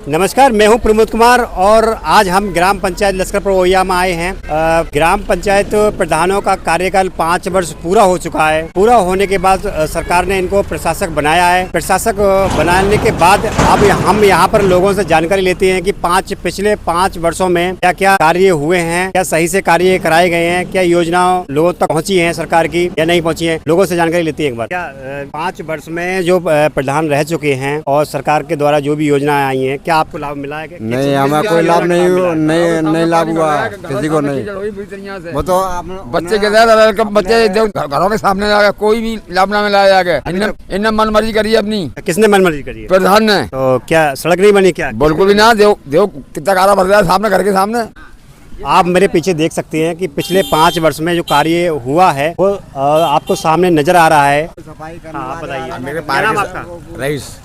नमस्कार, मैं हूं प्रमोद कुमार और आज हम ग्राम पंचायत लश्करपुर ओहिया में आए हैं। ग्राम पंचायत प्रधानों का कार्यकाल 5 वर्ष पूरा हो चुका है। पूरा होने के बाद सरकार ने इनको प्रशासक बनाया है। प्रशासक बनाने के बाद अब हम यहाँ पर लोगों से जानकारी लेते हैं कि पिछले 5 वर्षों में क्या क्या कार्य हुए हैं, क्या सही से कार्य कराए गए हैं, क्या योजना लोगों तक पहुँची है सरकार की या नहीं पहुँची है। लोगों से जानकारी लेते हैं एक बार। क्या 5 वर्ष में जो प्रधान रह चुके हैं और सरकार के द्वारा जो भी योजनाएं आई हैं, क्या आपको लाभ मिला है? नहीं, हमें कोई लाभ नहीं लाभ हुआ किसी को नहीं। वो तो बच्चे के साथ बच्चे घरों के सामने आ गए, कोई भी लाभ ना मिला जाएगा। इनने मनमर्जी करी है अपनी। किसने मनमर्जी करी है? प्रधान ने। तो क्या सड़क नहीं बनी क्या? बिल्कुल भी ना। देव कितना काला भर रहा है सामने, घर के सामने। आप मेरे पीछे देख सकते हैं कि पिछले 5 वर्ष में जो कार्य हुआ है वो आपको सामने नजर आ रहा है। आप बताइए। मेरे नाम आपका? रईस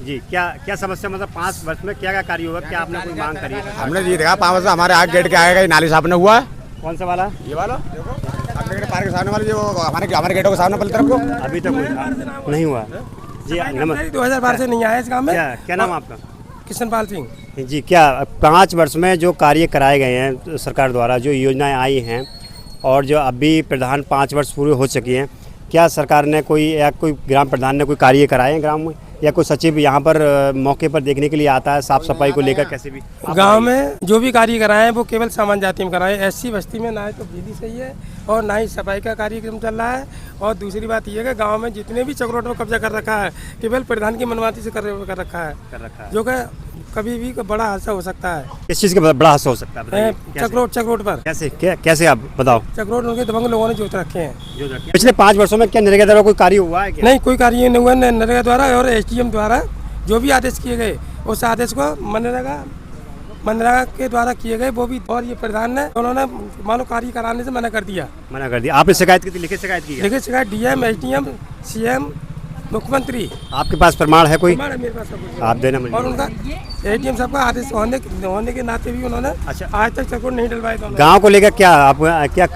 जी, क्या समस्या, मतलब 5 वर्ष में क्या क्या कार्य हुआ, क्या आपने कोई मांग करी है? हमने ये देखा 5 वर्ष हमारे आगे गेट के आगे नाली साफ ने हुआ है। कौन सा वाला? ये वाला देखो, अपने पार्क के सामने वाला जो हमारे गेटों के सामने पहले तरफ को अभी तक नहीं हुआ। जी नमस्ते। 2012 से नहीं आया इस काम में। क्या नाम आपका? किशनपाल सिंह जी, क्या 5 वर्ष में जो कार्य कराए गए हैं सरकार द्वारा, जो योजनाएं आई हैं और जो अभी प्रधान 5 वर्ष पूरे हो चुकी हैं, क्या सरकार ने कोई ग्राम प्रधान ने कोई कार्य कराए हैं ग्राम में, या कोई सचिव यहाँ पर मौके पर देखने के लिए आता है साफ सफाई को लेकर? कैसे भी गांव में जो भी कार्य कराए हैं वो केवल सामान्य जाति में कराए। एससी बस्ती में ना तो बिजली सही है और ना ही सफाई का कार्यक्रम चल रहा है। और दूसरी बात यह है कि गांव में जितने भी चक्रोट में कब्जा कर रखा है केवल प्रधान की मनमाती से कर रखा है, जो कि कभी भी बड़ा हादसा हो सकता है। किस चीज़ का बड़ा हादसा हो सकता है? चक्रोट पर। कैसे आप बताओ? चक्रोट उनके दबंग लोगों ने जोत रखे हैं। पिछले 5 वर्षों में क्या नरेगा द्वारा कोई कार्य हुआ है? नहीं, कोई कार्य नहीं हुआ नरेगा द्वारा। और एसडीएम द्वारा जो भी आदेश किए गए उस आदेश को मनरेगा के द्वारा किए गए वो भी। और ये प्रधान ने उन्होंने मानो कार्य कराने से मना कर दिया। आपने शिकायत की थी? लिखित शिकायत की? लिखित शिकायत डीएम, एसडीएम, सीएम, मुख्यमंत्री। आपके पास प्रमाण है कोई? प्रमाण है मेरे पास सब कुछ। आप देना मुझे। और उनका एसडीएम साहब का आदेश होने के नाते भी उन्होंने आज तक चक्रोट नहीं डलवाए। गाँव को लेकर क्या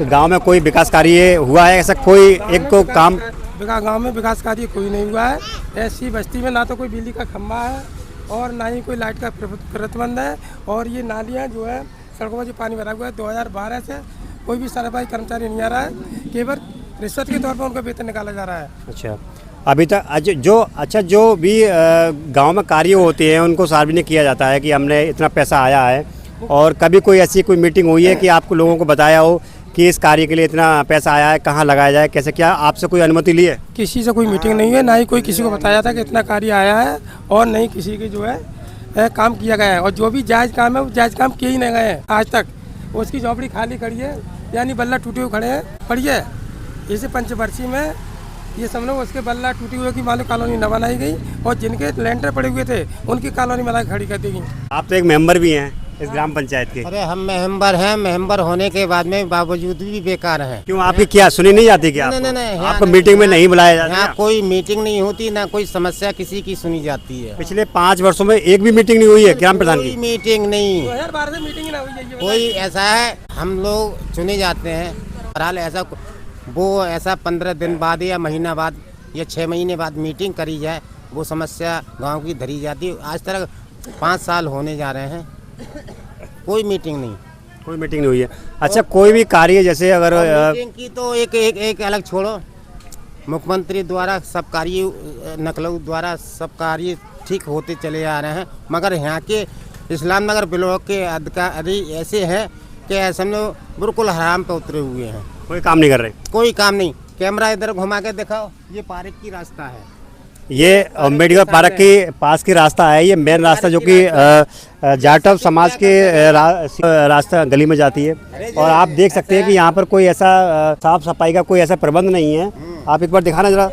गाँव में कोई विकास कार्य हुआ है? ऐसा कोई एक को काम? गांव में विकास कार्य कोई नहीं हुआ है। ऐसी बस्ती में ना तो कोई बिजली का खंभा है और ना ही कोई लाइट का प्रतिबंध है। और ये नालियाँ जो है सड़कों में जो पानी भरा हुआ है 2012 से कोई भी सफाई कर्मचारी नहीं आ रहा है, केवल रिश्वत के तौर पर उनका वेतन निकाला जा रहा है। अच्छा, अभी तक जो भी गांव में कार्य होते हैं उनको सार्वजनिक किया जाता है कि हमने इतना पैसा आया है, और कभी कोई ऐसी कोई मीटिंग हुई है कि आपको लोगों को बताया हो कि इस कार्य के लिए इतना पैसा आया है, कहाँ लगाया जाए, कैसे? क्या आपसे कोई अनुमति ली है? किसी से कोई मीटिंग नहीं है, ना ही कोई किसी को बताया था कि इतना कार्य आया है, और नहीं किसी के जो है काम किया गया है। और जो भी जायज़ काम है वो जायज़ काम किए ही नहीं गए हैं आज तक। उसकी झोपड़ी खाली खड़ी है, यानी बल्ला टूटे हुए खड़े हैं पड़ी है। इसे पंचवर्षीय में ये समझ लो उसके बल्ला टूटी हुए की मालूम कॉलोनी न बनाई गई, और जिनके लेंटर पड़े हुए थे उनकी कॉलोनी बना खड़ी कर दी गई। आप तो एक मेंबर भी हैं इस ग्राम पंचायत के। अरे हम मेंबर हैं, मेंबर होने के बाद में बावजूद भी बेकार हैं। क्यों, आपकी क्या सुनी नहीं जाती? क्या नहीं, आपको मीटिंग में नहीं बुलाया जाता? यहाँ कोई मीटिंग नहीं होती, ना कोई समस्या किसी की सुनी जाती है। पिछले 5 वर्षों में एक भी मीटिंग नहीं हुई है ग्राम प्रधान की? कोई मीटिंग नहीं। 2012 से मीटिंग ना हुई है। कोई ऐसा है, हम लोग चुने जाते हैं, बहरहाल ऐसा 15 दिन बाद या महीना बाद या 6 महीने बाद मीटिंग करी जाए, वो समस्या गाँव की धरी जाती है। आज तक 5 साल होने जा रहे हैं, कोई मीटिंग नहीं हुई है। अच्छा, कोई भी कार्य जैसे अगर मीटिंग की तो एक अलग छोड़ो, मुख्यमंत्री द्वारा सब कार्य, नकलऊ द्वारा सब कार्य ठीक होते चले आ रहे हैं, मगर यहाँ के इस्लाम नगर ब्लॉक के अधिकारी ऐसे हैं कि समझो बिल्कुल हराम पे उतरे हुए हैं। कोई काम नहीं कर रहे? कोई काम नहीं। कैमरा इधर घुमा के दिखाओ, ये पार्क की रास्ता है, ये अम्बेडकर पार्क के पास की रास्ता है। ये मेन रास्ता जो कि जाटव समाज के रास्ता गली में जाती है, और आप देख सकते हैं कि यहाँ पर कोई ऐसा साफ सफाई का कोई ऐसा प्रबंध नहीं है। आप एक बार दिखाना जरा,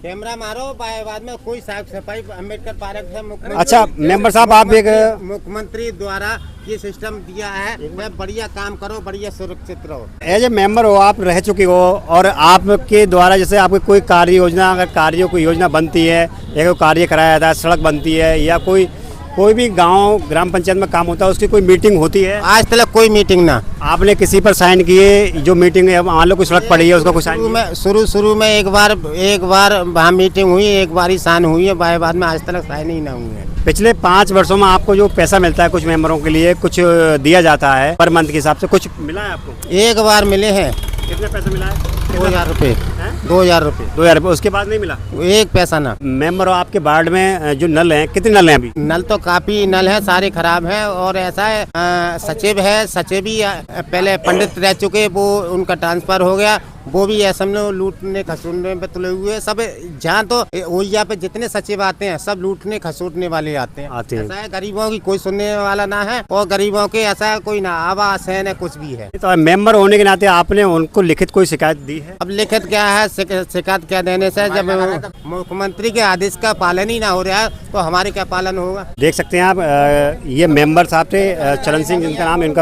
कैमरा मारो, बाद में कोई साफ सफाई अम्बेडकर पार्क है। अच्छा मेंबर साहब, आप एक मुख्यमंत्री द्वारा ये सिस्टम दिया है, बढ़िया काम करो, बढ़िया सुरक्षित रहो। एज ए मेंबर हो, आप रह चुके हो, और आपके द्वारा जैसे आपकी कोई कार्य योजना, अगर कार्यों कोई योजना बनती है या कोई कार्य कराया जाता है, सड़क बनती है या कोई कोई भी गांव ग्राम पंचायत में काम होता है उसकी कोई मीटिंग होती है? आज तक कोई मीटिंग ना। आपने किसी पर साइन किए जो मीटिंग है, मान लो कोई सड़क पड़ी है उसका कोई साइन? शुरू में एक बार वहाँ मीटिंग हुई, एक बार ही साइन हुई है, बाद में आज तक साइन ही ना हुई है। पिछले 5 वर्षों में आपको जो पैसा मिलता है कुछ मेंबरों के लिए कुछ दिया जाता है पर मंथ के हिसाब से, कुछ मिला है आपको? एक बार मिले हैं। कितने पैसे मिला है? 2000 रुपये। 2000 रुपये। 2000 रुपये, उसके बाद नहीं मिला? एक पैसा ना। मेंबर हो आपके वार्ड में जो नल हैं, कितने नल हैं अभी? नल तो काफी नल है, सारे खराब हैं। और ऐसा है सचिव है, सचिव भी पहले पंडित रह चुके, वो उनका ट्रांसफर हो गया, वो भी ऐसा लूटने खसूटने पे तुले हुए सब। जहाँ तो ओइया पे जितने सचिव आते हैं सब लूटने खसूटने वाले आते हैं। ऐसा है गरीबों की कोई सुनने वाला ना है, और गरीबों के ऐसा कोई ना आवास है न कुछ भी है। तो मेंबर होने के नाते आपने उनको लिखित कोई शिकायत दी है? अब लिखित क्या है, शिकायत क्या देने से, जब मुख्यमंत्री के आदेश का पालन ही ना हो रहा है तो हमारे क्या पालन होगा। देख सकते हैं आप, ये मेंबर साहब थे चरण सिंह जिनका नाम, इनका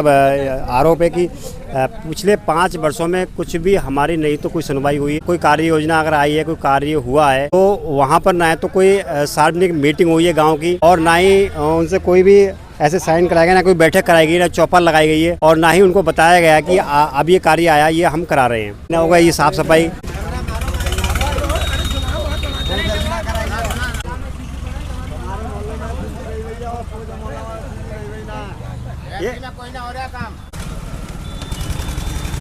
आरोप है कि पिछले 5 वर्षों में कुछ भी हमारी नहीं तो कोई सुनवाई हुई, कोई कार्य योजना अगर आई है, कोई कार्य हुआ है तो वहाँ पर ना तो कोई सार्वजनिक मीटिंग हुई है गांव की, और ना ही उनसे कोई भी ऐसे साइन कराया गया, ना कोई बैठक कराई गई, ना चौपर लगाई गई है, और ना ही उनको बताया गया कि अब ये कार्य आया, ये हम करा रहे हैं। ना होगा ये साफ सफाई। कोई ना हो रहा काम।